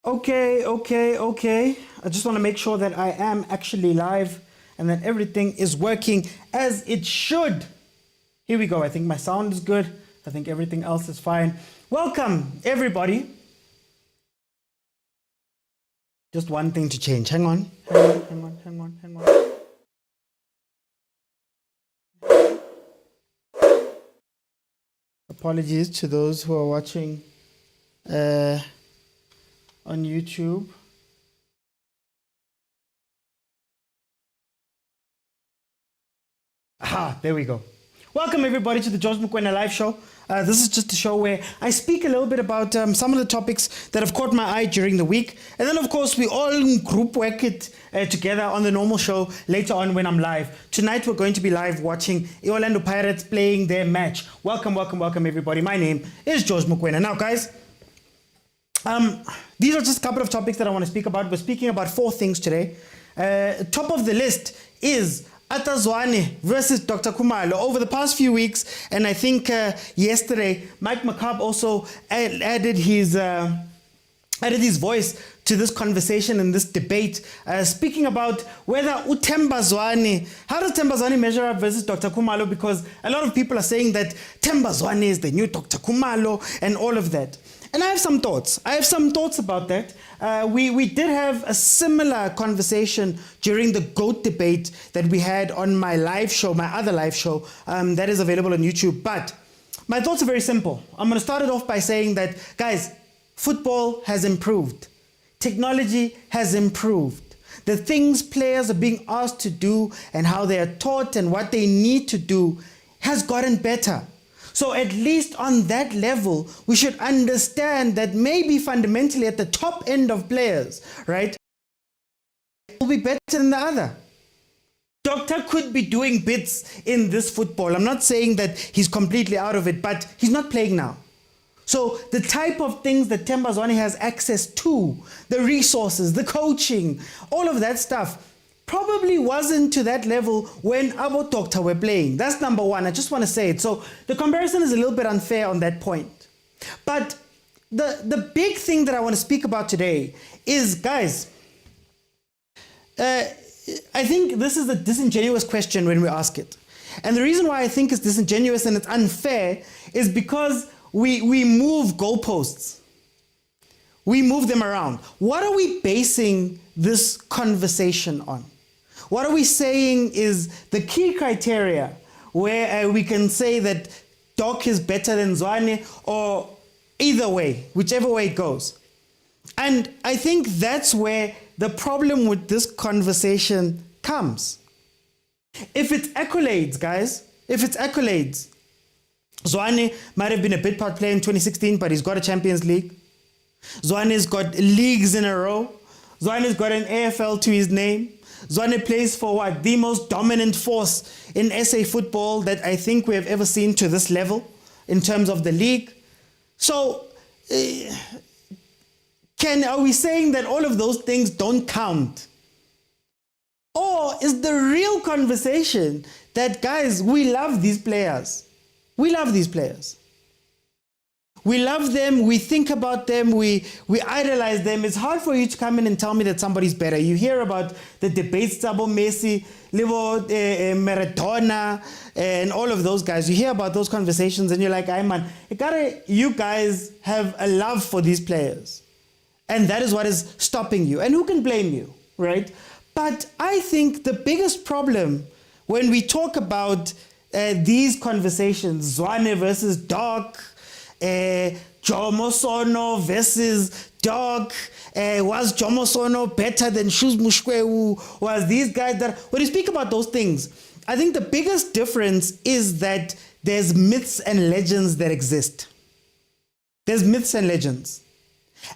Okay. I just want to make sure that I am actually live and that everything is working as it should. Here we go. I think my sound is good. I think everything else is fine. Welcome, everybody. Just one thing to change. Hang on. Apologies to those who are watching on YouTube. There we go. Welcome everybody to the Mokoena live show. This is just a show where I speak a little bit about some of the topics that have caught my eye during the week. And then of course we all group work it together on the normal show later on when I'm live. Tonight we're going to be live watching the Orlando Pirates playing their match. Welcome everybody. My name is Mokoena. Now guys, these are just a couple of topics that I want to speak about. We're speaking about 4 things today. Top of the list is Atazwane versus Dr. Khumalo. Over the past few weeks, and I think yesterday, Mike McCabe also added his voice to this conversation and this debate, speaking about whether Themba Zwane, how does Themba Zwane measure up versus Dr. Khumalo, because a lot of people are saying that Themba Zwane is the new Dr. Khumalo and all of that. And I have some thoughts. About that. We did have a similar conversation during the GOAT debate that we had on my live show, my other live show, that is available on YouTube. But my thoughts are very simple. I'm going to start it off by saying that, guys, football has improved. Technology has improved. The things players are being asked to do and how they are taught and what they need to do has gotten better. So at least on that level, we should understand that maybe fundamentally at the top end of players, right, will be better than the other. Doctor could be doing bits in this football. I'm not saying that he's completely out of it, but he's not playing now. So the type of things that Themba Zwane has access to, the resources, the coaching, all of that stuff, probably wasn't to that level when our Doctor were playing. That's number one. I just want to say it. So the comparison is a little bit unfair on that point. But the big thing that I want to speak about today is, guys, I think this is a disingenuous question when we ask it. And the reason why I think it's disingenuous and it's unfair is because we move goalposts. We move them around. What are we basing this conversation on? What are we saying is the key criteria where we can say that Doc is better than Zwane, or either way, whichever way it goes? And I think that's where the problem with this conversation comes. If it's accolades, guys, Zwane might have been a bit part player in 2016, but he's got a Champions League. Zwane's got leagues in a row. Zwane's got an AFL to his name. Zwane plays for what? The most dominant force in SA football that I think we have ever seen to this level in terms of the league. So, are we saying that all of those things don't count? Or is the real conversation that, guys, we love these players. We love these players. We love them, we think about them, we idolize them. It's hard for you to come in and tell me that somebody's better. You hear about the debates, Sabo Messi, Livo Maradona, and all of those guys. You hear about those conversations and you're like, hey man, you guys have a love for these players. And that is what is stopping you. And who can blame you, right? But I think the biggest problem when we talk about these conversations, Zwane versus Doc, Jomo Sono versus Doc, was Jomo Sono better than Shoes Mushkwewu, was these guys that, when you speak about those things, I think the biggest difference is that there's myths and legends that exist. There's myths and legends.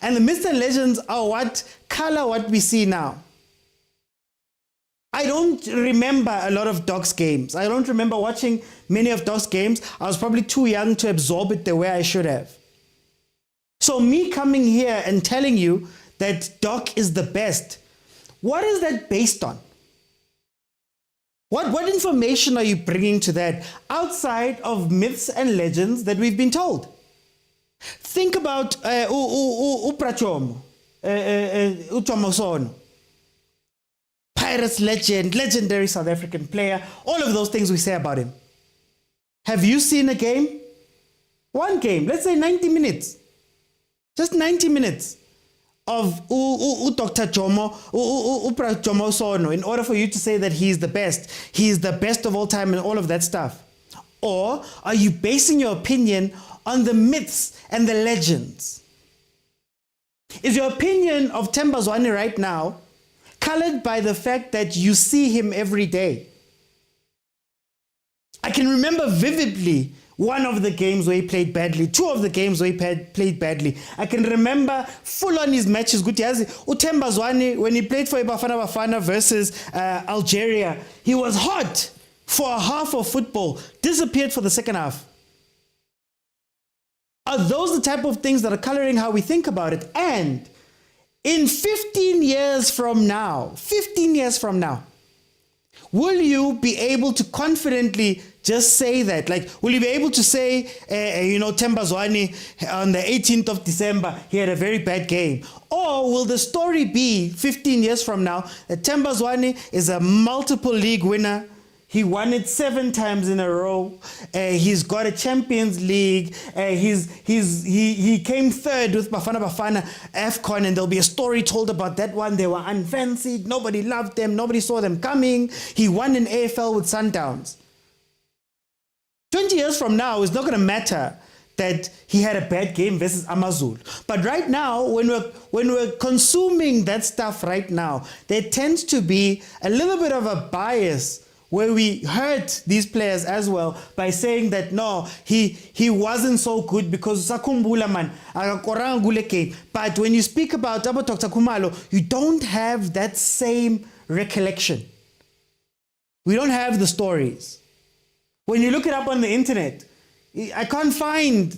And the myths and legends are what color what we see now. I don't remember a lot of Doc's games. I don't remember watching many of Doc's games. I was probably too young to absorb it the way I should have. So me coming here and telling you that Doc is the best, what is that based on? What information are you bringing to that outside of myths and legends that we've been told? Think about Uprachomo. Utomosono. Pirates legend, legendary South African player, all of those things we say about him. Have you seen a game? One game, let's say 90 minutes. Just 90 minutes of Dr. Jomo, Jomo Sono, in order for you to say that he's the best of all time and all of that stuff? Or are you basing your opinion on the myths and the legends? Is your opinion of Themba Zwane right now colored by the fact that you see him every day? I can remember vividly one of the games where he played badly, two of the games where he played badly. I can remember full on his matches. Themba Zwane, when he played for Bafana versus Algeria, he was hot for a half of football, disappeared for the second half. Are those the type of things that are coloring how we think about it? And in 15 years from now, will you be able to confidently just say that? Like, will you be able to say, Themba Zwane on the 18th of December, he had a very bad game? Or will the story be 15 years from now that Themba Zwane is a multiple league winner? He won it 7 times in a row. He's got a Champions League. He came third with Bafana AFCON, and there'll be a story told about that one. They were unfancied. Nobody loved them. Nobody saw them coming. He won an AFL with Sundowns. 20 years from now, it's not going to matter that he had a bad game versus Amazulu. But right now, when we're consuming that stuff right now, there tends to be a little bit of a bias where we hurt these players as well by saying that no, he wasn't so good because sakumbula man akakoranga kule game. But when you speak about Dr. Khumalo, you don't have that same recollection. We don't have the stories. When you look it up on the internet, I can't find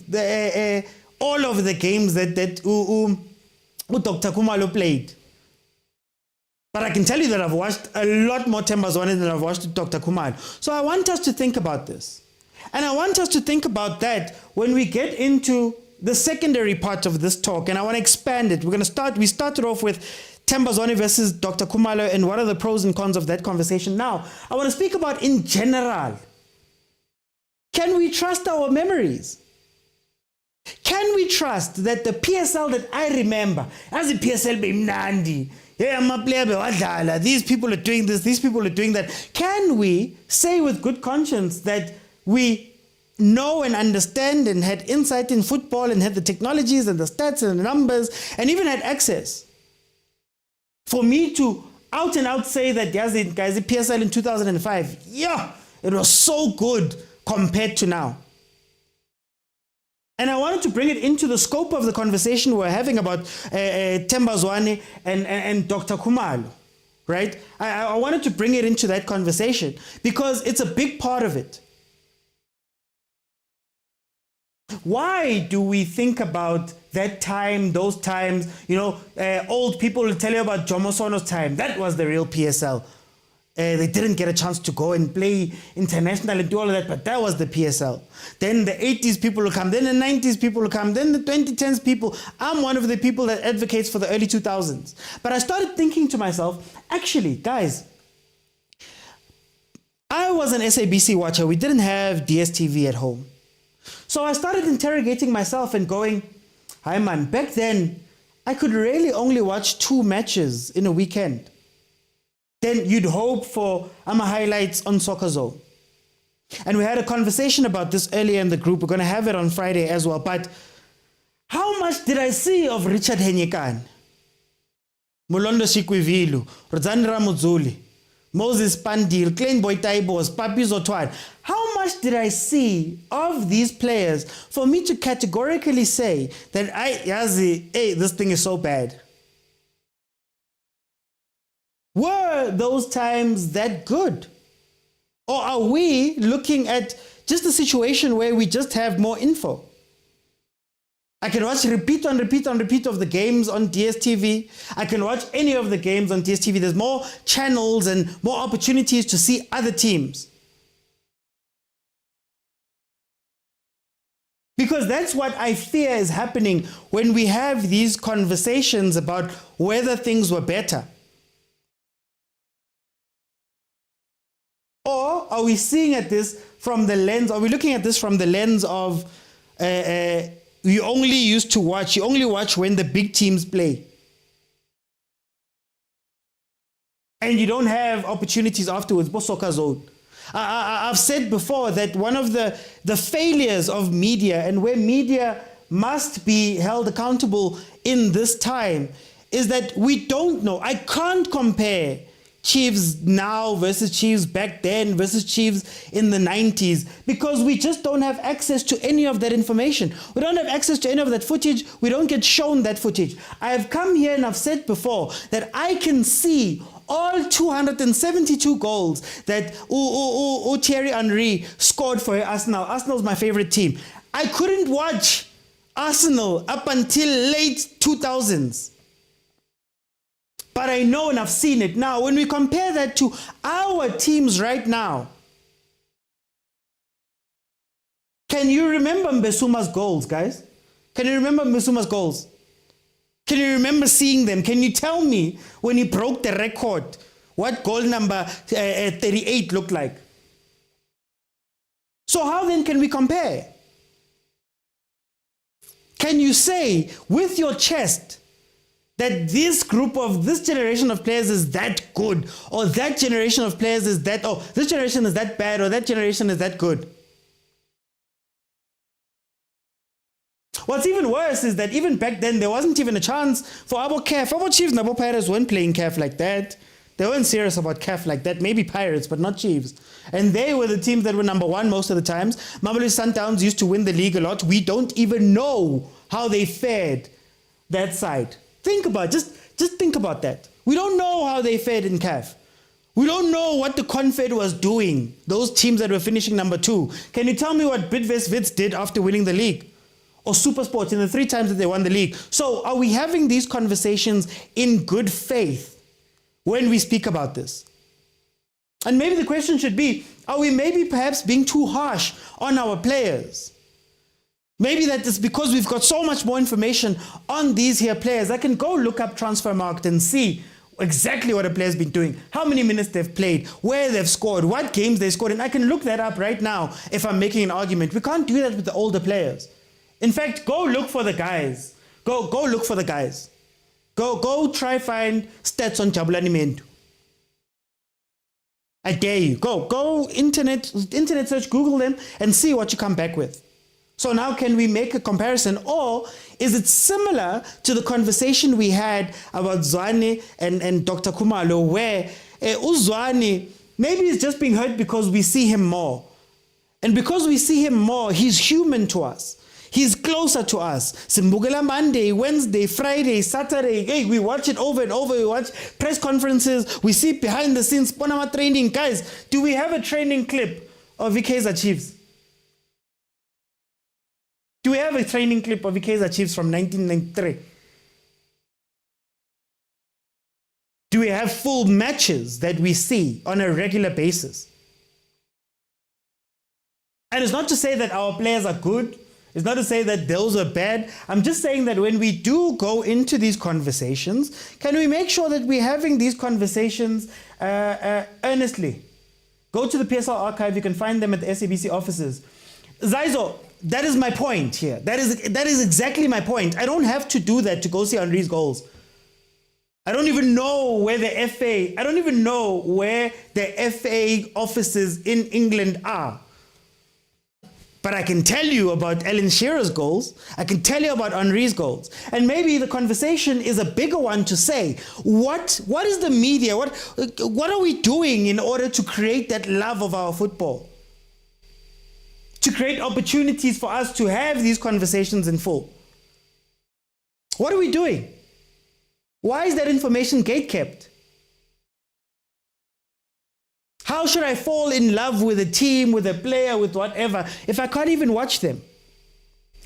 all of the games that Dr. Khumalo played. But I can tell you that I've watched a lot more Themba Zwane than I've watched Dr. Khumalo. So I want us to think about this. And I want us to think about that when we get into the secondary part of this talk. And I want to expand it. We started off with Themba Zwane versus Dr. Khumalo and what are the pros and cons of that conversation. Now, I want to speak about in general. Can we trust our memories? Can we trust that the PSL that I remember, as the PSL Bimnandi, these people are doing this, these people are doing that. Can we say with good conscience that we know and understand and had insight in football and had the technologies and the stats and the numbers and even had access? For me to out and out say that, guys, the PSL in 2005, it was so good compared to now. And I wanted to bring it into the scope of the conversation we're having about Themba Zwane and Dr. Khumalo, right? I wanted to bring it into that conversation because it's a big part of it. Why do we think about that time, those times? Old people will tell you about Jomo Sono's time. That was the real PSL. They didn't get a chance to go and play international and do all of that, but that was the PSL. Then the 80s people will come, then the 90s people will come, then the 2010s people. I'm one of the people that advocates for the early 2000s. But I started thinking to myself, actually, guys, I was an SABC watcher. We didn't have DSTV at home. So I started interrogating myself and going, hi man, back then, I could really only watch 2 matches in a weekend. Then you'd hope for highlights on Soccer Zone. And we had a conversation about this earlier in the group. We're going to have it on Friday as well. But how much did I see of Richard Henyekane, Mulondo Shikwivilu, Rodzani Ramudzuli, Moses Pandil, Klein Boy Taibos, Papi Zotwan? How much did I see of these players for me to categorically say that this thing is so bad? Were those times that good? Or are we looking at just a situation where we just have more info? I can watch repeat on repeat on repeat of the games on DSTV. I can watch any of the games on DSTV. There's more channels and more opportunities to see other teams. Because that's what I fear is happening when we have these conversations about whether things were better. Or are we seeing at this from the lens, are we looking at this from the lens of you only watch when the big teams play? And you don't have opportunities afterwards. Soccer zone. I've said before that one of the failures of media, and where media must be held accountable in this time, is that we don't know. I can't compare Chiefs now versus Chiefs back then versus Chiefs in the 90s, because we just don't have access to any of that information. We don't have access to any of that footage. We don't get shown that footage. I have come here and I've said before that I can see all 272 goals that Thierry Henry scored for Arsenal. Arsenal's my favorite team. I couldn't watch Arsenal up until late 2000s. But I know and I've seen it. Now, when we compare that to our teams right now, can you remember Mbesuma's goals, guys? Can you remember Mbesuma's goals? Can you remember seeing them? Can you tell me when he broke the record what goal number 38 looked like? So how then can we compare? Can you say with your chest that this generation of players is that good, or that generation of players is that, oh, this generation is that bad, or that generation is that good? What's even worse is that even back then, there wasn't even a chance for our CAF. Our Chiefs and our Pirates weren't playing CAF like that. They weren't serious about CAF like that. Maybe Pirates, but not Chiefs. And they were the teams that were number one most of the times. Mamelodi Sundowns used to win the league a lot. We don't even know how they fared that side. Think about, just think about that. We don't know how they fared in CAF. We don't know what the Confed was doing, those teams that were finishing number 2. Can you tell me what Bidvest Wits did after winning the league? Or Supersport in the 3 times that they won the league? So are we having these conversations in good faith when we speak about this? And maybe the question should be, are we maybe perhaps being too harsh on our players? Maybe that is because we've got so much more information on these here players. I can go look up Transfermarkt and see exactly what a player's been doing, how many minutes they've played, where they've scored, what games they scored, and I can look that up right now if I'm making an argument. We can't do that with the older players. In fact, go look for the guys. Go look for the guys. Go try find stats on Jabulani Mendu. I dare you. Go internet search, Google them, and see what you come back with. So now can we make a comparison, or is it similar to the conversation we had about Zwane and Dr. Khumalo, where Uzwane maybe is just being hurt because we see him more. And because we see him more, he's human to us. He's closer to us. Simbugela Monday, Wednesday, Friday, Saturday. Hey, we watch it over and over. We watch press conferences. We see behind the scenes, Panama training. Guys, do we have a training clip of Kaizer Chiefs? Do we have a training clip of Kaizer Chiefs from 1993? Do we have full matches that we see on a regular basis? And it's not to say that our players are good. It's not to say that those are bad. I'm just saying that when we do go into these conversations, can we make sure that we're having these conversations earnestly? Go to the PSL archive. You can find them at the SABC offices. Zaizo, that is my point here. That is exactly my point. I don't have to do that to go see Henry's goals. I don't even know where the FA offices in England are. But I can tell you about Alan Shearer's goals. I can tell you about Henry's goals. And maybe the conversation is a bigger one to say, what is the media? What are we doing in order to create that love of our football? To create opportunities for us to have these conversations in full. What are we doing? Why is that information gatekept? How should I fall in love with a team, with a player, with whatever, if I can't even watch them?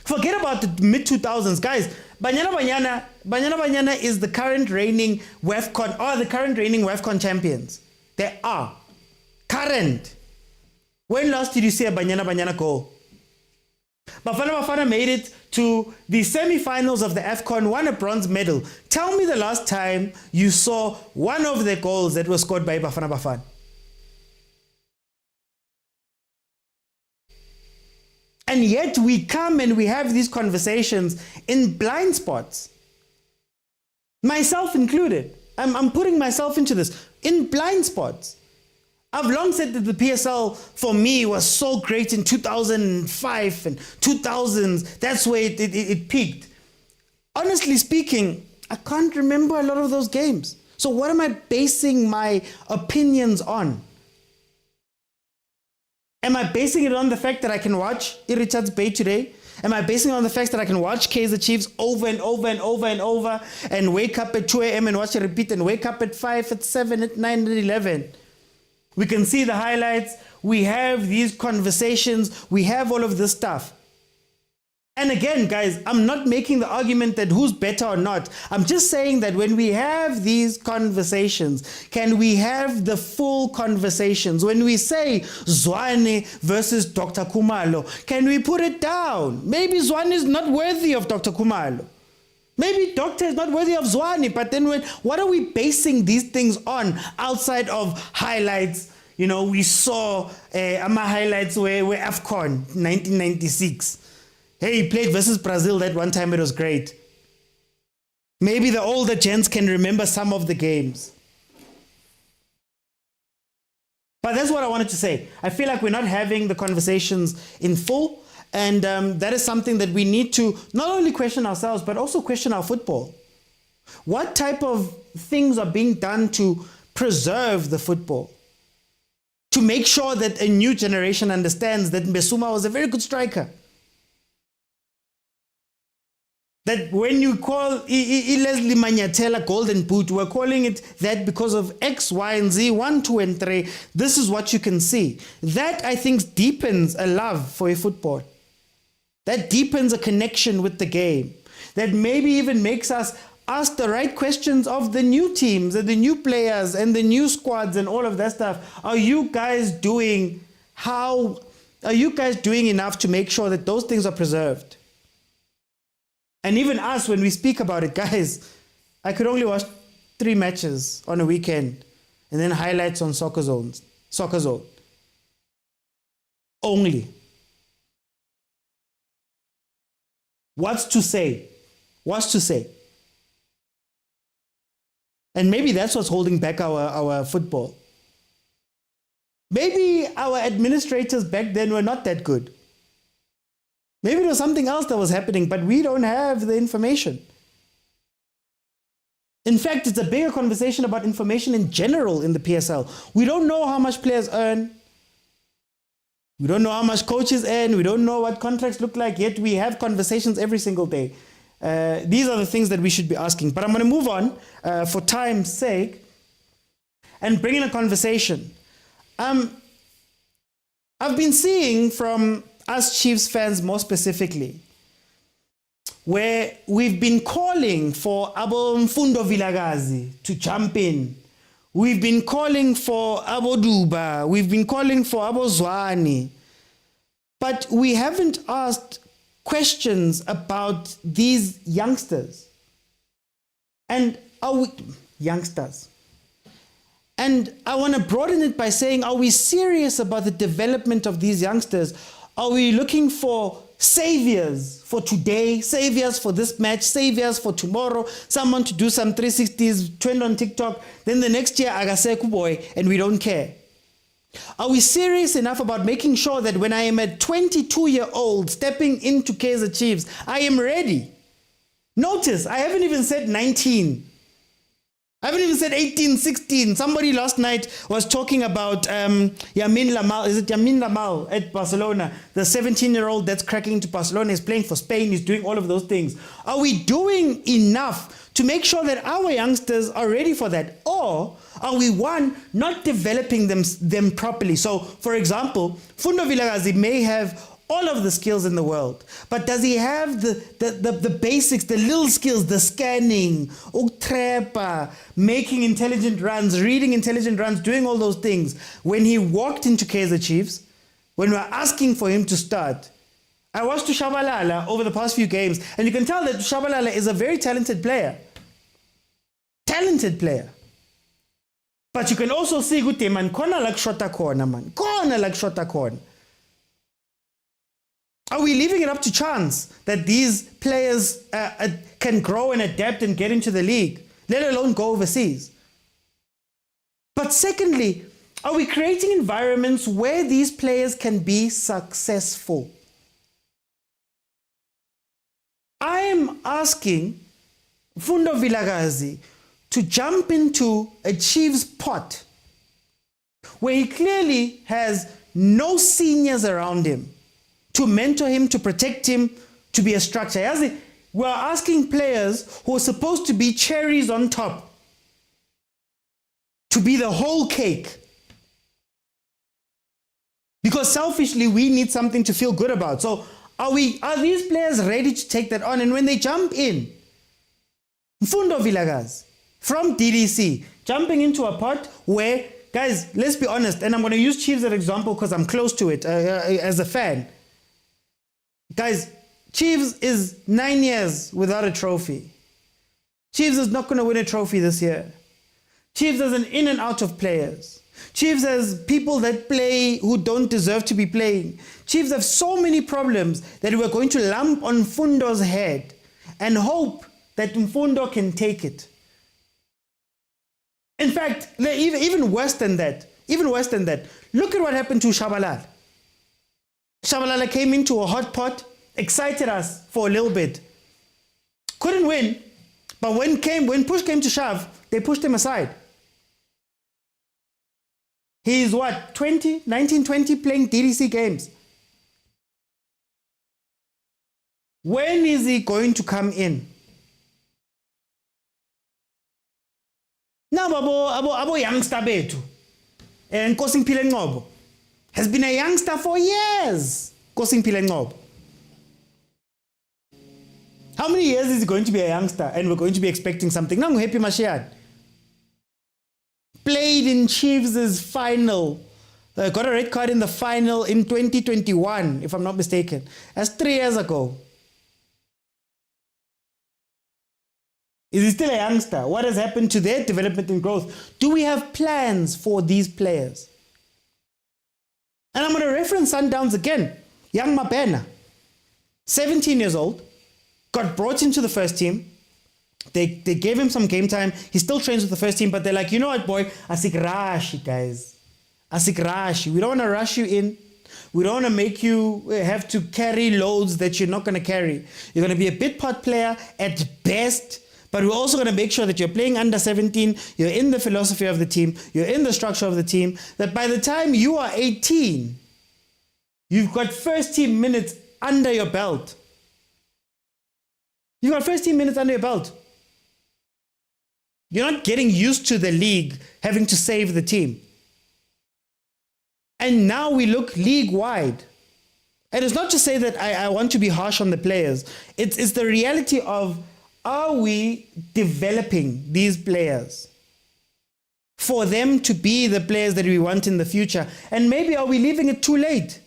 Forget about the mid-2000s. Guys, Banyana is the current reigning WAFCON champions. They are. Current. When last did you see a Banyana goal? Bafana made it to the semi-finals of the AFCON, won a bronze medal. Tell me the last time you saw one of the goals that was scored by Bafana. And yet we come and we have these conversations in blind spots. Myself included. I'm putting myself into this. In blind spots. I've long said that the PSL for me was so great in 2005 and 2000s. That's where it peaked. Honestly speaking, I can't remember a lot of those games. So what am I basing my opinions on? Am I basing it on the fact that I can watch Richards Bay today? Am I basing it on the fact that I can watch Kaizer Chiefs over and over and over and over and wake up at 2 a.m. and watch it repeat and wake up at 5, at 7, at 9, at 11? We can see the highlights. We have these conversations. We have all of this stuff. And again, guys, I'm not making the argument that who's better or not. I'm just saying that when we have these conversations, can we have the full conversations? When we say Zwane versus Dr. Khumalo, can we put it down? Maybe Zwane is not worthy of Dr. Khumalo. Maybe Doctor is not worthy of Zwane, but then what are we basing these things on outside of highlights? You know, we saw highlights where AFCON 1996. Hey, he played versus Brazil that one time. It was great. Maybe the older gents can remember some of the games. But that's what I wanted to say. I feel like we're not having the conversations in full. And that is something that we need to not only question ourselves, but also question our football. What type of things are being done to preserve the football? To make sure that a new generation understands that Mbesuma was a very good striker. That when you call Leslie Manyatela Golden Boot, we're calling it that because of X, Y, and Z, 1, 2, and 3. This is what you can see. That, I think, deepens a love for a football. That deepens a connection with the game. That maybe even makes us ask the right questions of the new teams and the new players and the new squads and all of that stuff. Are you guys doing enough to make sure that those things are preserved? And even us, when we speak about it, guys, I could only watch 3 matches on a weekend and then highlights on Soccer Zone. Only. What's to say? And maybe that's what's holding back our football. Maybe our administrators back then were not that good. Maybe there was something else that was happening, but we don't have the information. In fact, it's a bigger conversation about information in general in the PSL. We don't know how much players earn. We don't know how much coaches earn. We don't know what contracts look like, yet we have conversations every single day. These are the things that we should be asking. But I'm going to move on for time's sake and bring in a conversation. I've been seeing from us Chiefs fans more specifically, where we've been calling for Abo Mfundo Vilakazi to jump in. We've been calling for Abo Duba. We've been calling for Abo Zwane. But we haven't asked questions about these youngsters. And youngsters. And I want to broaden it by saying, are we serious about the development of these youngsters? Are we looking for saviors for today, saviors for this match, saviors for tomorrow, someone to do some 360s, trend on TikTok, then the next year, Agaseku boy, and we don't care? Are we serious enough about making sure that when I am a 22-year-old stepping into Kaizer Chiefs, I am ready? Notice, I haven't even said 19. I haven't even said 18, 16. Somebody last night was talking about Yamin Lamal. Is it Yamin Lamal at Barcelona? The 17-year-old that's cracking into Barcelona is playing for Spain. He's doing all of those things. Are we doing enough to make sure that our youngsters are ready for that? Or are we, one, not developing them properly? So, for example, Mfundo Vilakazi may have all of the skills in the world, but does he have the basics, the little skills, the scanning, uktrapa, making intelligent runs, reading intelligent runs, doing all those things? When he walked into Kaizer Chiefs, when we were asking for him to start, I watched Shabalala over the past few games, and you can tell that Shabalala is a very talented player. Talented player. But you can also see ukuthi man khona la kushota khona man. Khona la kushota khona. Are we leaving it up to chance that these players can grow and adapt and get into the league, let alone go overseas? But secondly, are we creating environments where these players can be successful? I am asking Fundo Vilakazi to jump into a Chiefs pot where he clearly has no seniors around him to mentor him, to protect him, to be a structure. We're asking players who are supposed to be cherries on top to be the whole cake. Because selfishly, we need something to feel good about. So are these players ready to take that on? And when they jump in, Mfundo Vilakazi from DDC, jumping into a pot where, guys, let's be honest, and I'm going to use Chiefs as an example because I'm close to it as a fan. Guys, Chiefs is 9 years without a trophy. Chiefs is not going to win a trophy this year. Chiefs has an in and out of players. Chiefs has people that play who don't deserve to be playing. Chiefs have so many problems that we're going to lump on Mfundo's head and hope that Mfundo can take it. In fact, even worse than that, look at what happened to Shabalala. Shabalala came into a hot pot, excited us for a little bit. Couldn't win, but when push came to shove, they pushed him aside. He's what, 19, 20 playing DDC games. When is he going to come in? Now, abo youngster betu, Nkosi Mphile Nqobo has been a youngster for years. Nkosi Mphile Nqobo. How many years is he going to be a youngster and we're going to be expecting something? Nangu Happy Mashiach played in Chiefs' final, got a red card in the final in 2021, if I'm not mistaken. That's 3 years ago. Is he still a youngster? What has happened to their development and growth? Do we have plans for these players? And I'm going to reference Sundowns again. Young Mokoena, 17 years old, got brought into the first team. They gave him some game time. He still trains with the first team, but they're like, you know what, boy? Asikrashi, guys. Asikrashi. We don't want to rush you in. We don't want to make you have to carry loads that you're not going to carry. You're going to be a bit part player at best, but we're also going to make sure that you're playing under 17, you're in the philosophy of the team, you're in the structure of the team, that by the time you are 18, you've got first team minutes under your belt. You've got first team minutes under your belt. You're not getting used to the league, having to save the team. And now we look league-wide. And it's not to say that I want to be harsh on the players. It's the reality of, are we developing these players for them to be the players that we want in the future? And maybe are we leaving it too late?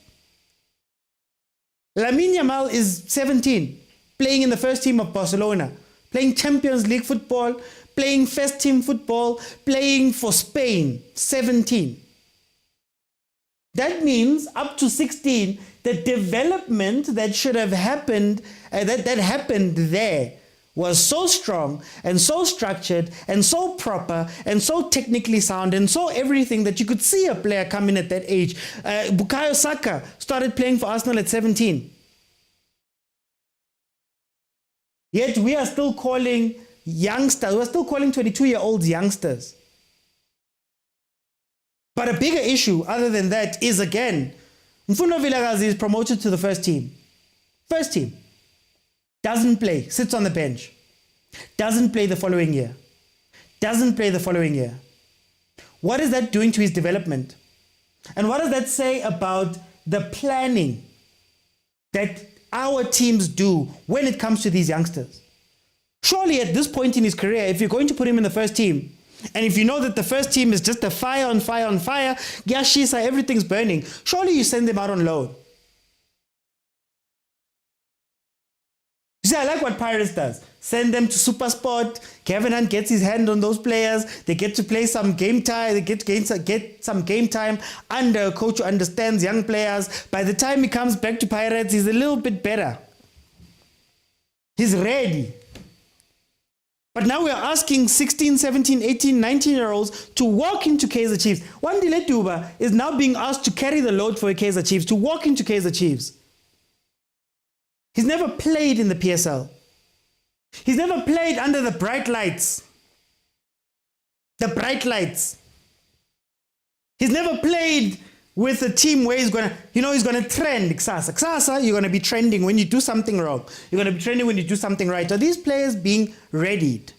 Lamine Yamal is 17, playing in the first team of Barcelona, playing Champions League football, playing first team football, playing for Spain, 17. That means up to 16, the development that should have happened, that happened there, was so strong and so structured and so proper and so technically sound and so everything that you could see a player come in at that age. Bukayo Saka started playing for Arsenal at 17. Yet we are still calling youngsters, we're still calling 22-year-olds youngsters. But a bigger issue other than that is, again, Mfundo Vilakazi is promoted to the first team. First team. Doesn't play, sits on the bench. Doesn't play the following year. Doesn't play the following year. What is that doing to his development? And what does that say about the planning that our teams do when it comes to these youngsters? Surely at this point in his career, if you're going to put him in the first team, and if you know that the first team is just a fire on fire on fire, Gyashisa, everything's burning, surely you send them out on loan. You see, I like what Pirates does. Send them to Supersport. Gavin gets his hand on those players. They get to play some game time. They get some game time under a coach who understands young players. By the time he comes back to Pirates, he's a little bit better. He's ready. But now we're asking 16, 17, 18, 19-year-olds to walk into Kaizer Chiefs. Wandile Duba is now being asked to carry the load for Kaizer Chiefs, to walk into Kaizer Chiefs. He's never played in the PSL. He's never played under the bright lights. The bright lights. He's never played with a team where he's gonna trend. Ksasa, you're gonna be trending when you do something wrong. You're gonna be trending when you do something right. Are these players being readied?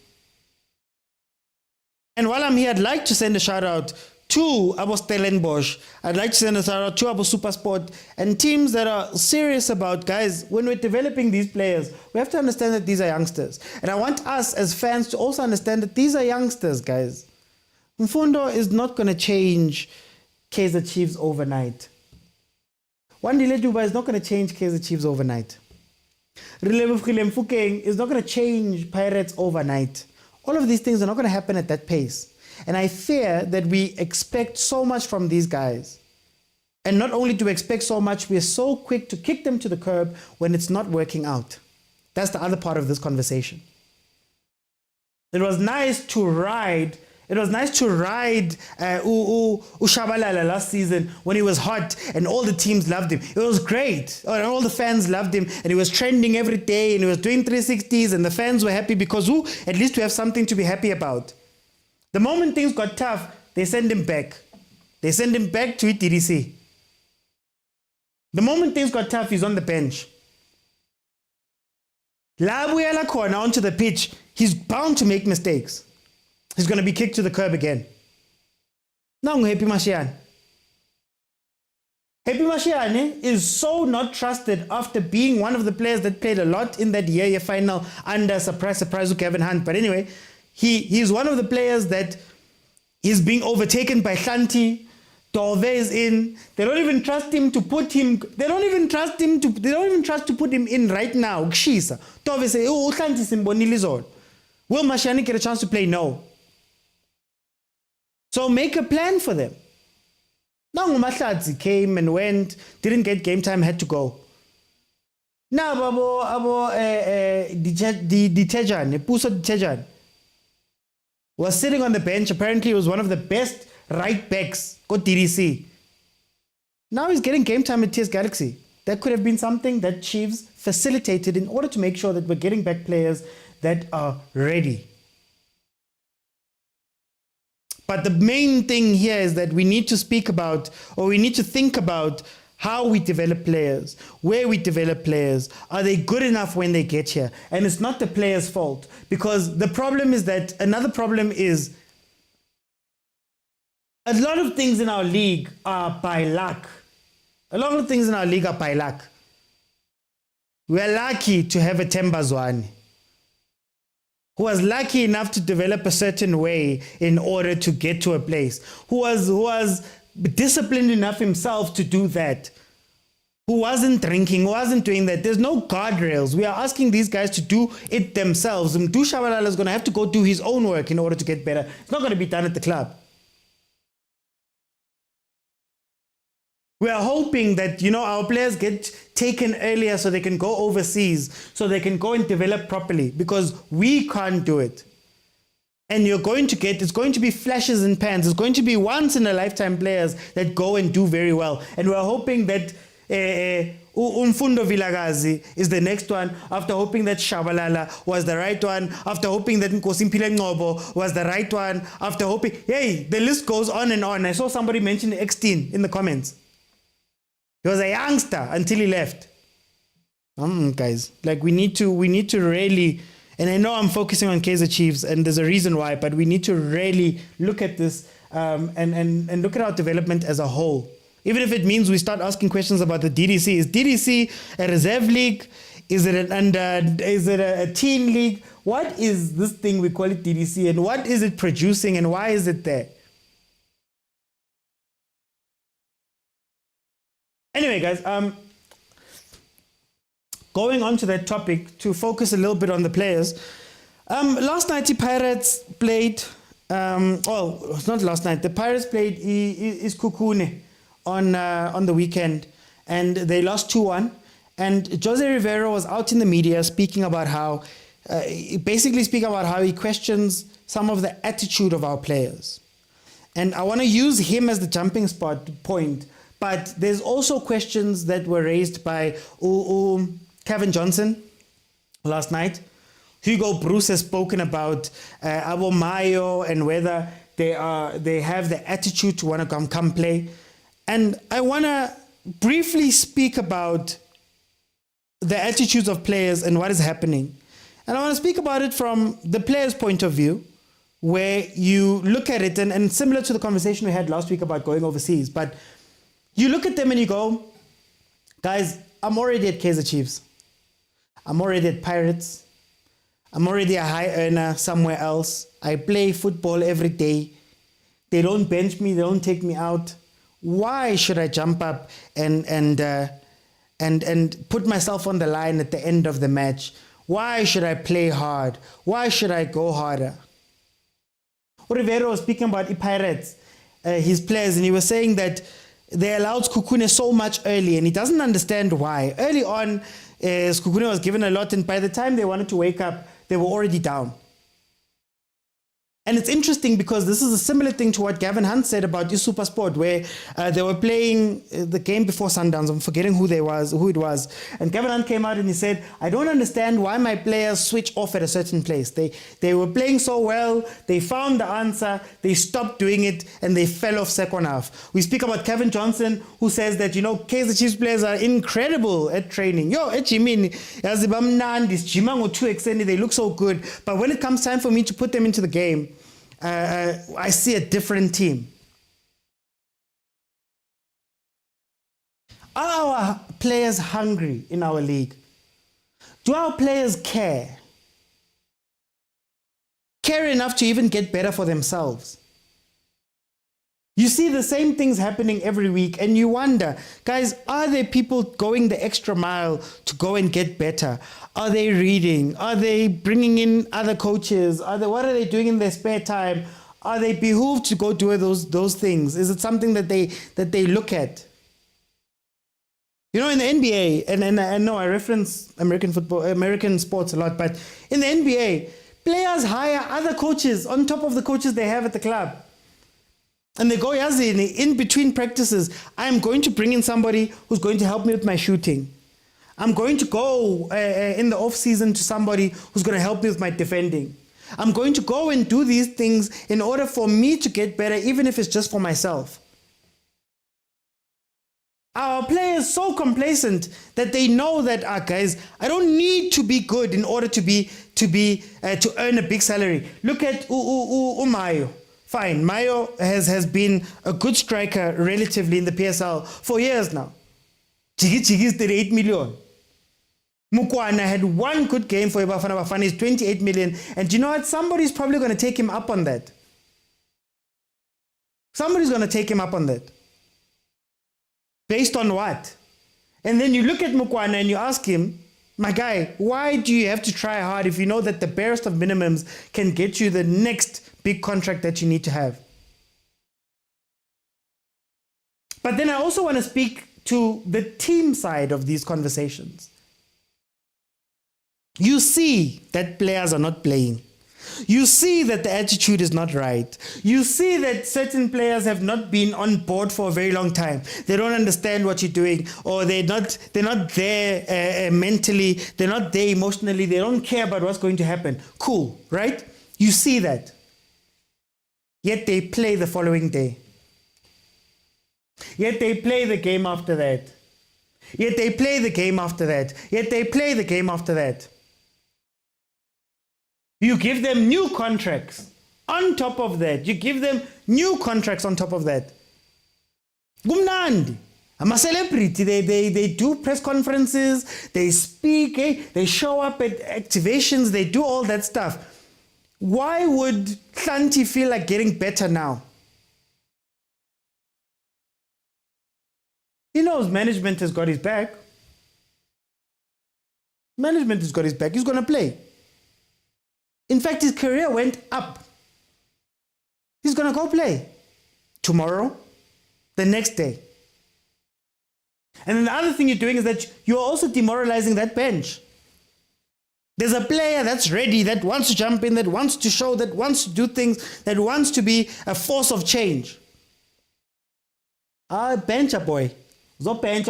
And while I'm here, I'd like to send a shout out to Abo Stellenbosch. I'd like to send a shout out to Abo Supersport and teams that are serious about, guys, when we're developing these players, we have to understand that these are youngsters. And I want us as fans to also understand that these are youngsters, guys. Mfundo is not going to change Kaizer Chiefs overnight. Wandile Duba is not going to change Kaizer Chiefs overnight. Rilebufkhile Mfukeng is not going to change Pirates overnight. All of these things are not going to happen at that pace. And I fear that we expect so much from these guys. And not only do we expect so much, we are so quick to kick them to the curb when it's not working out. That's the other part of this conversation. It was nice to ride Ushabalala last season when he was hot and all the teams loved him. It was great. And all the fans loved him and he was trending every day and he was doing 360s and the fans were happy because at least we have something to be happy about. The moment things got tough, they send him back. They send him back to idiski. The moment things got tough, he's on the bench. La buyela khona onto the pitch, he's bound to make mistakes. He's going to be kicked to the curb again. Now Happy Mashiane. Happy Mashiane is so not trusted after being one of the players that played a lot in that year final under surprise Gavin Hunt. But anyway, he's one of the players that is being overtaken by Shanti. Dove is in. They don't even trust him to put him. They don't even trust to put him in right now. Kshisa. Dove say, "Oh, Shanti simbonile zona." Will Mashiane get a chance to play? No. So make a plan for them. Now Mahlatsi came and went, didn't get game time, had to go. Now Puso Ditejan was sitting on the bench. Apparently he was one of the best right backs, got DDC. Now he's getting game time at TS Galaxy. That could have been something that Chiefs facilitated in order to make sure that we're getting back players that are ready. But the main thing here is that we need to speak about, or we need to think about how we develop players, where we develop players. Are they good enough when they get here? And it's not the player's fault, because the problem is that another problem is a lot of things in our league are by luck. A lot of things in our league are by luck. We're lucky to have a Themba Zwane who was lucky enough to develop a certain way in order to get to a place, who was disciplined enough himself to do that, who wasn't drinking, who wasn't doing that. There's no guardrails. We are asking these guys to do it themselves. Mdu Shabalala is going to have to go do his own work in order to get better. It's not going to be done at the club. We are hoping that, our players get taken earlier so they can go overseas, so they can go and develop properly, because we can't do it. And it's going to be flashes and pans. It's going to be once in a lifetime players that go and do very well. And we're hoping that Umfundo Vilakazi is the next one, after hoping that Shabalala was the right one, after hoping that Nkosimpile Ngobo was the right one, after hoping, the list goes on and on. I saw somebody mention X-Teen in the comments. He was a youngster until he left. Guys, we need to really, and I know I'm focusing on Kaizer Chiefs, and there's a reason why, but we need to really look at this and look at our development as a whole. Even if it means we start asking questions about the DDC. Is DDC a reserve league? Is it a teen league? What is this thing we call it DDC, and what is it producing, and why is it there? Anyway, guys, going on to that topic, to focus a little bit on the players. Last night, the Pirates played, it's not last night, the Pirates played idiskitv on the weekend, and they lost 2-1. And Jose Rivero was out in the media speaking about how, he questions some of the attitude of our players. And I want to use him as the jumping spot point, but there's also questions that were raised by Kevin Johnson last night. Hugo Bruce has spoken about Abo Mayo and whether they have the attitude to want to come play. And I want to briefly speak about the attitudes of players and what is happening. And I want to speak about it from the player's point of view, where you look at it, and similar to the conversation we had last week about going overseas, but you look at them and you go, guys, I'm already at Kaizer Chiefs. I'm already at Pirates. I'm already a high earner somewhere else. I play football every day. They don't bench me. They don't take me out. Why should I jump up and put myself on the line at the end of the match? Why should I play hard? Why should I go harder? Rivero was speaking about the Pirates, his players, and he was saying that they allowed Kukune so much early, and he doesn't understand why. Early on, Kukune was given a lot, and by the time they wanted to wake up, they were already down. And it's interesting because this is a similar thing to what Gavin Hunt said about Supersport, where they were playing the game before Sundowns. I'm forgetting who it was. And Gavin Hunt came out and he said, I don't understand why my players switch off at a certain place. They were playing so well, they found the answer, they stopped doing it, and they fell off second half. We speak about Kevin Johnson, who says that, Kaizer Chiefs players are incredible at training. They look so good. But when it comes time for me to put them into the game, I see a different team. Are our players hungry in our league? Do our players care? Care enough to even get better for themselves? You see the same things happening every week and you wonder, guys, are there people going the extra mile to go and get better? Are they reading? Are they bringing in other coaches? What are they doing in their spare time? Are they behooved to go do those things? Is it something that they look at? In the NBA, and I know I reference American sports a lot, but in the NBA, players hire other coaches on top of the coaches they have at the club. And they go, in between practices, I'm going to bring in somebody who's going to help me with my shooting. I'm going to go in the off season to somebody who's going to help me with my defending. I'm going to go and do these things in order for me to get better, even if it's just for myself. Our players so complacent that they know that, guys, I don't need to be good in order to earn a big salary. Look at Mayo. Fine, Mayo has been a good striker relatively in the PSL for years now. Chigi's 38 million. Mokwena had one good game for Bafana. Bafana is 28 million. And you know what? Somebody's probably going to take him up on that. Somebody's going to take him up on that. Based on what? And then you look at Mokwena and you ask him, my guy, why do you have to try hard if you know that the barest of minimums can get you the next big contract that you need to have? But then I also want to speak to the team side of these conversations. You see that players are not playing. You see that the attitude is not right. You see that certain players have not been on board for a very long time. They don't understand what you're doing, or they're not there mentally, they're not there emotionally, they don't care about what's going to happen. Cool, right? You see that. Yet they play the following day. Yet they play the game after that. Yet they play the game after that. Yet they play the game after that. You give them new contracts on top of that. You give them new contracts on top of that. Gumnandi. I'm a celebrity. They do press conferences. They speak. They show up at activations. They do all that stuff. Why would Hlanti feel like getting better now? He knows management has got his back. Management has got his back. He's going to play. In fact, his career went up. He's going to go play tomorrow, the next day. And then the other thing you're doing is that you're also demoralizing that bench. There's a player that's ready, that wants to jump in, that wants to show, that wants to do things, that wants to be a force of change. Bench a boy. Bench.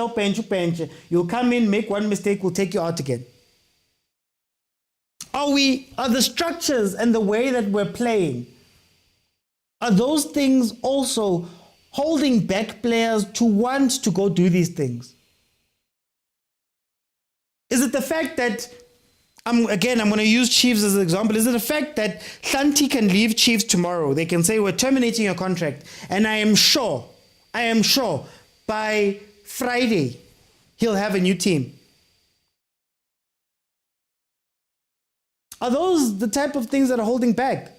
You'll come in, make one mistake, we'll take you out again. Are the structures and the way that we're playing, are those things also holding back players to want to go do these things? Is it the fact that, I'm going to use Chiefs as an example, is it the fact that Santi can leave Chiefs tomorrow? They can say, we're terminating your contract. And I am sure, by Friday, he'll have a new team. Are those the type of things that are holding back?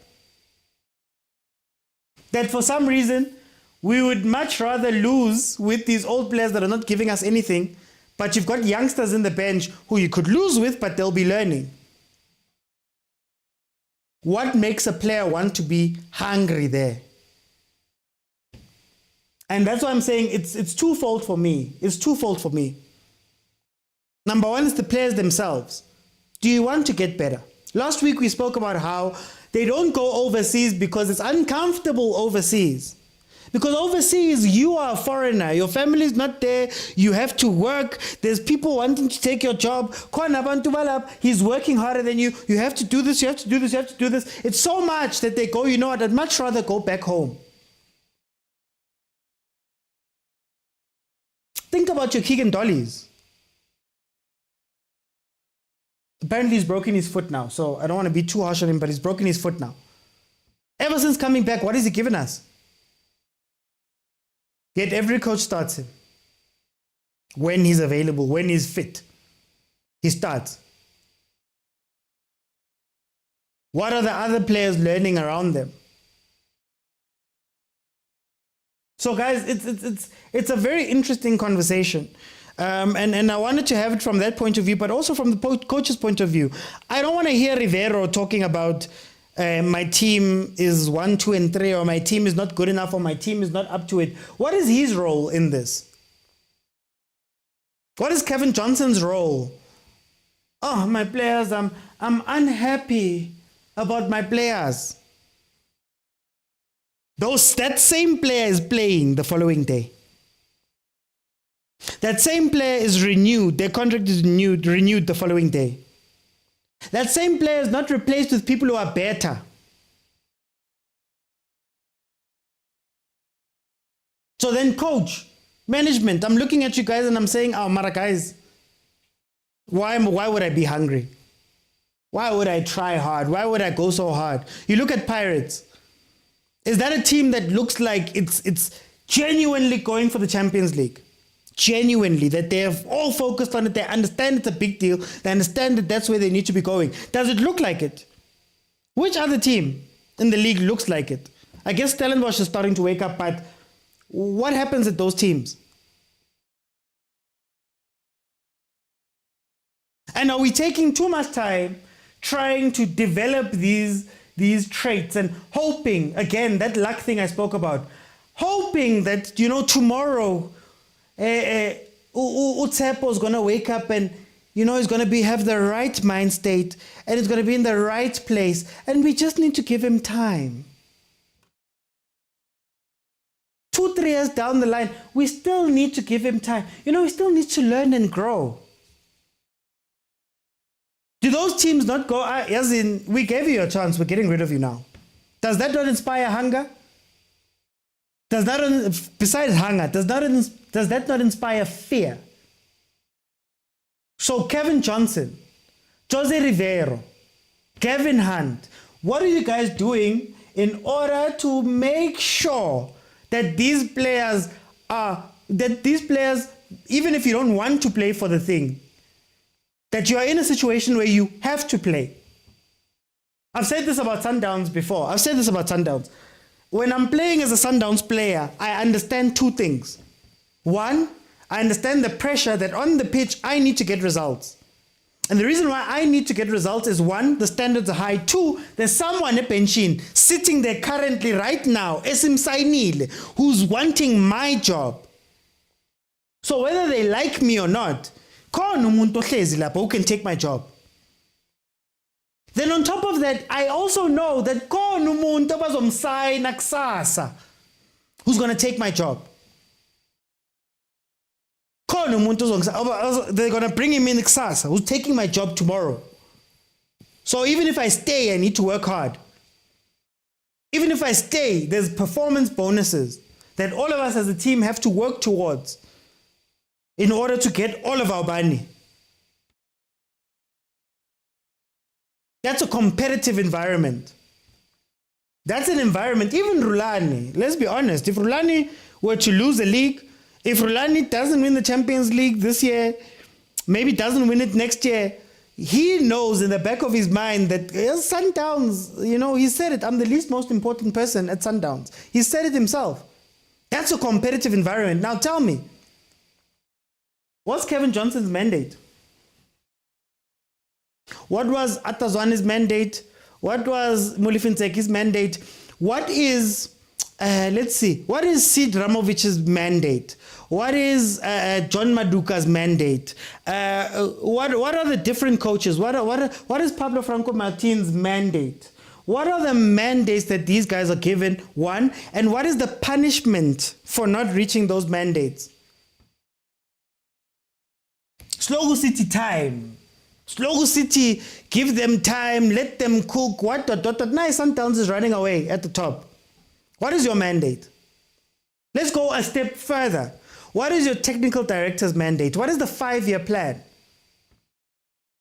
That for some reason, we would much rather lose with these old players that are not giving us anything, but you've got youngsters in the bench who you could lose with, but they'll be learning. What makes a player want to be hungry there? And that's why I'm saying it's twofold for me. It's twofold for me. Number one is the players themselves. Do you want to get better? Last week we spoke about how they don't go overseas because it's uncomfortable overseas. Because overseas, you are a foreigner. Your family is not there. You have to work. There's people wanting to take your job. He's working harder than you. You have to do this. You have to do this. You have to do this. It's so much that they go, you know what, I'd much rather go back home. Think about your Keegan Dollies. Apparently he's broken his foot now. So I don't want to be too harsh on him, but he's broken his foot now. Ever since coming back, what has he given us? Yet every coach starts him. When he's available, when he's fit, he starts. What are the other players learning around them? So guys, it's a very interesting conversation. And I wanted to have it from that point of view, but also from the coach's point of view. I don't want to hear Rivero talking about my team is 1, 2, and 3, or my team is not good enough, or my team is not up to it. What is his role in this? What is Kevin Johnson's role? Oh, my players, I'm unhappy about my players. That same player is playing the following day. That same player is renewed, their contract is renewed the following day. That same player is not replaced with people who are better. So then coach, management, I'm looking at you guys and I'm saying, oh, Mara guys, why would I be hungry? Why would I try hard? Why would I go so hard? You look at Pirates. Is that a team that looks like it's genuinely going for the Champions League? Genuinely, that they have all focused on it. They understand it's a big deal. They understand that that's where they need to be going. Does it look like it? Which other team in the league looks like it? I guess Stellenbosch is starting to wake up, but what happens at those teams? And are we taking too much time trying to develop these traits and hoping, again, that luck thing I spoke about, hoping that, tomorrow Utsepo is going to wake up and, he's going to have the right mind state and he's going to be in the right place. And we just need to give him time. 2, 3 years down the line, we still need to give him time. He still needs to learn and grow. Do those teams not go, as in, we gave you a chance, we're getting rid of you now? Does that not inspire hunger? Does that, besides hunger, does that not inspire fear? So Kevin Johnson, Jose Rivero, Gavin Hunt, what are you guys doing in order to make sure that these players, even if you don't want to play for the thing, that you are in a situation where you have to play? I've said this about Sundowns before. When I'm playing as a Sundowns player, I understand 2 things. 1, I understand the pressure that on the pitch I need to get results. And the reason why I need to get results is one, the standards are high. Two, there's someone at pension sitting there currently right now, esimsayinile, who's wanting my job. So whether they like me or not, khona umuntu ohlezi lapho who can take my job. Then on top of that, I also know that khona umuntu abazomsayina kusasa who's going to take my job. They're going to bring him in kusasa who's taking my job tomorrow. So even if I stay, I need to work hard. Even if I stay, there's performance bonuses that all of us as a team have to work towards in order to get all of our money. That's a competitive environment. That's an environment, even Rulani, let's be honest, if Rulani were to lose the league, if Rulani doesn't win the Champions League this year, maybe doesn't win it next year, he knows in the back of his mind that Sundowns, he said it, I'm the least most important person at Sundowns. He said it himself. That's a competitive environment. Now tell me, what's Kevin Johnson's mandate? What was Atazwane's mandate? What was Mulifinseki's mandate? What is, what is Sid Ramovic's mandate? What is John Maduka's mandate? What are the different coaches? What is Pablo Franco Martin's mandate? What are the mandates that these guys are given, one? And what is the punishment for not reaching those mandates? Slogo City time. Slogo City, give them time, let them cook, Nice, Sundowns is running away at the top. What is your mandate? Let's go a step further. What is your technical director's mandate? What is the 5-year plan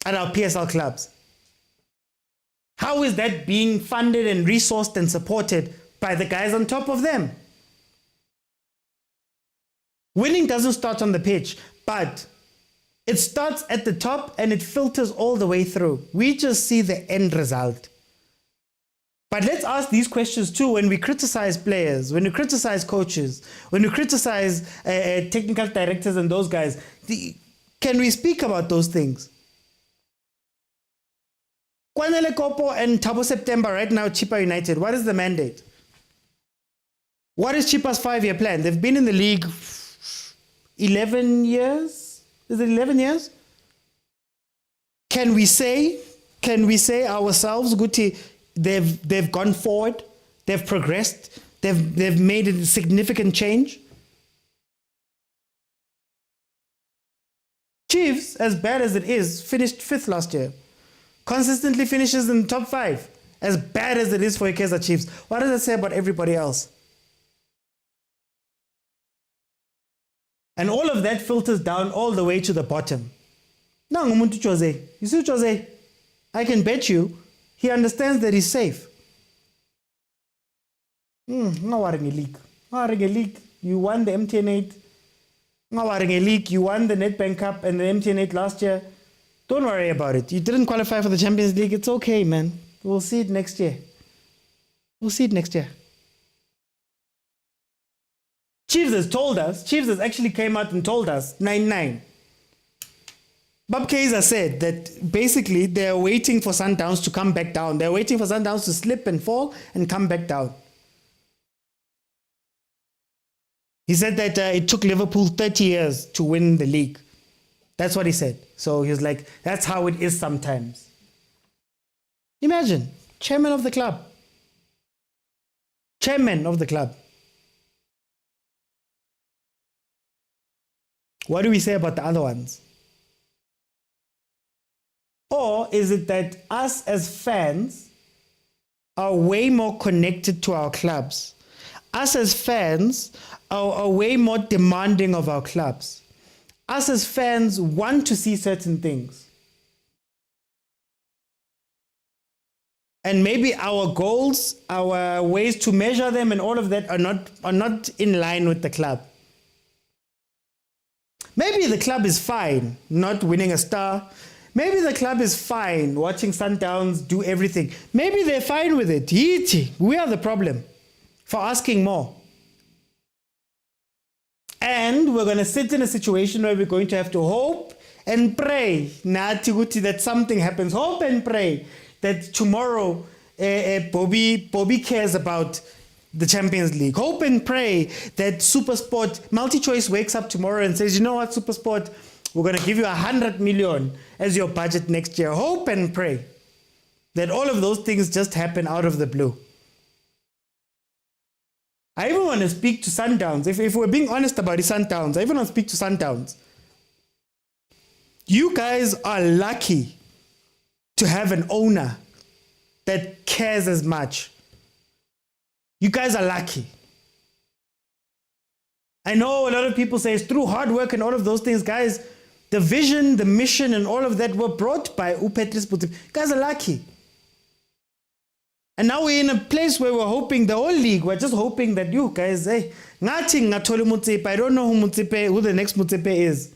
at our PSL clubs? How is that being funded and resourced and supported by the guys on top of them? Winning doesn't start on the pitch, but it starts at the top and it filters all the way through. We just see the end result. But let's ask these questions too when we criticize players, when we criticize coaches, when we criticize technical directors and those guys. Can we speak about those things? Kwanele Kopo and Thabo September right now, Chippa United. What is the mandate? What is Chippa's 5-year plan? They've been in the league 11 years? Is it 11 years? Can we say ourselves, Guti, they've gone forward, they've progressed, they've made a significant change? Chiefs, as bad as it is, finished 5th last year. Consistently finishes in the top 5. As bad as it is for Kaizer Chiefs. What does it say about everybody else? And all of that filters down all the way to the bottom. Now, Jose. You see Jose? I can bet you he understands that he's safe. No worrying a league. You won the MTN 8. No worrying a league. You won the Nedbank Cup and the MTN 8 last year. Don't worry about it. You didn't qualify for the Champions League. It's okay, man. We'll see it next year. Chiefs has actually came out and told us 9-9. Bob Kaizer said that basically they're waiting for Sundowns to come back down. They're waiting for Sundowns to slip and fall and come back down. He said that it took Liverpool 30 years to win the league. That's what he said. So he was like, that's how it is sometimes. Imagine, chairman of the club. What do we say about the other ones? Or is it that us as fans are way more connected to our clubs? Us as fans are way more demanding of our clubs. Us as fans want to see certain things. And maybe our goals, our ways to measure them and all of that are not in line with the club. Maybe the club is fine not winning a star. Maybe the club is fine watching Sundowns do everything. Maybe they're fine with it. We are the problem for asking more. And we're going to sit in a situation where we're going to have to hope and pray that something happens. Hope and pray that tomorrow Bobby cares about the Champions League. Hope and pray that Supersport MultiChoice wakes up tomorrow and says, you know what, Supersport, we're going to give you 100 million as your budget next year. Hope and pray that all of those things just happen out of the blue. I even want to speak to Sundowns. If we're being honest about the Sundowns, I even want to speak to Sundowns. You guys are lucky to have an owner that cares as much. You guys are lucky. I know a lot of people say it's through hard work and all of those things. Guys, the vision, the mission, and all of that were brought by Patrice Motsepe. You guys are lucky. And now we're in a place where we're hoping, the whole league, we're just hoping that you guys, hey, nothing, Ngatoli Motsepe. I don't know who the next Motsepe is.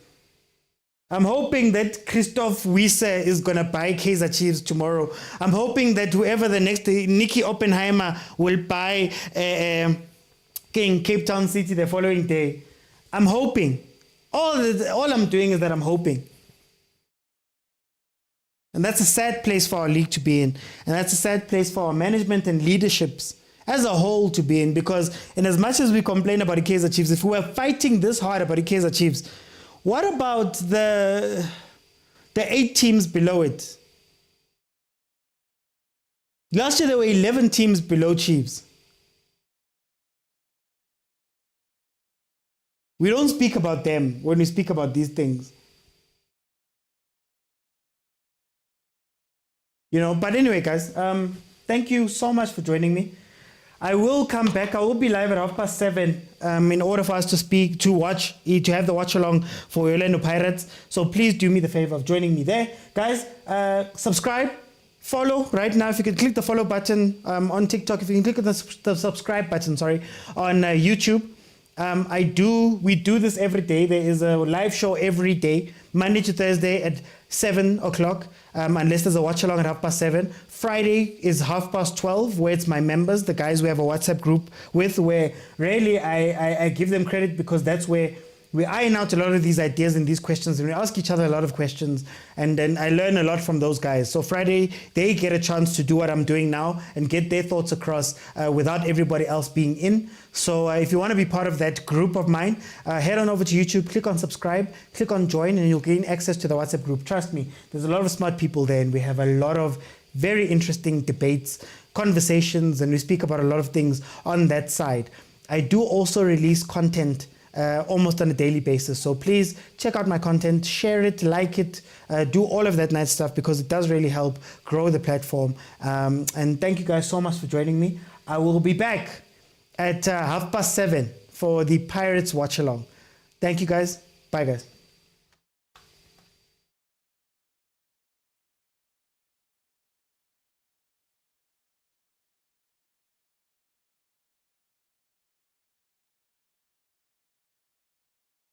I'm hoping that Christoph Wiese is going to buy Kaizer Chiefs tomorrow. I'm hoping that whoever the next, Nicky Oppenheimer, will buy Cape Town City the following day. I'm hoping. All I'm doing is that I'm hoping. And that's a sad place for our league to be in. And that's a sad place for our management and leaderships as a whole to be in. Because in as much as we complain about the Kaizer Chiefs, if we were fighting this hard about the Kaizer Chiefs, what about the 8 teams below it? Last year there were 11 teams below Chiefs. We don't speak about them when we speak about these things. You know, but anyway, guys, thank you so much for joining me. I will come back. I will be live at 7:30 in order for us to speak, to have the watch along for Orlando Pirates. So please do me the favor of joining me there. Guys, subscribe, follow right now. If you can click the follow button on TikTok, if you can click the subscribe button, on YouTube. We do this every day. There is a live show every day, Monday to Thursday at 7 o'clock, unless there's a watch along at 7:30. Friday is 12:30, where it's my members, the guys we have a WhatsApp group with, where really I give them credit because that's where we iron out a lot of these ideas and these questions, and we ask each other a lot of questions, and then I learn a lot from those guys. So Friday, they get a chance to do what I'm doing now and get their thoughts across without everybody else being in. So if you want to be part of that group of mine, head on over to YouTube, click on subscribe, click on join, and you'll gain access to the WhatsApp group. Trust me, there's a lot of smart people there, and we have a lot of very interesting debates, conversations, and we speak about a lot of things on that side. I do also release content almost on a daily basis. So please check out my content, share it, like it, do all of that nice stuff because it does really help grow the platform. And thank you guys so much for joining me. I will be back at 7:30 for the Pirates watch along. Thank you guys. Bye guys.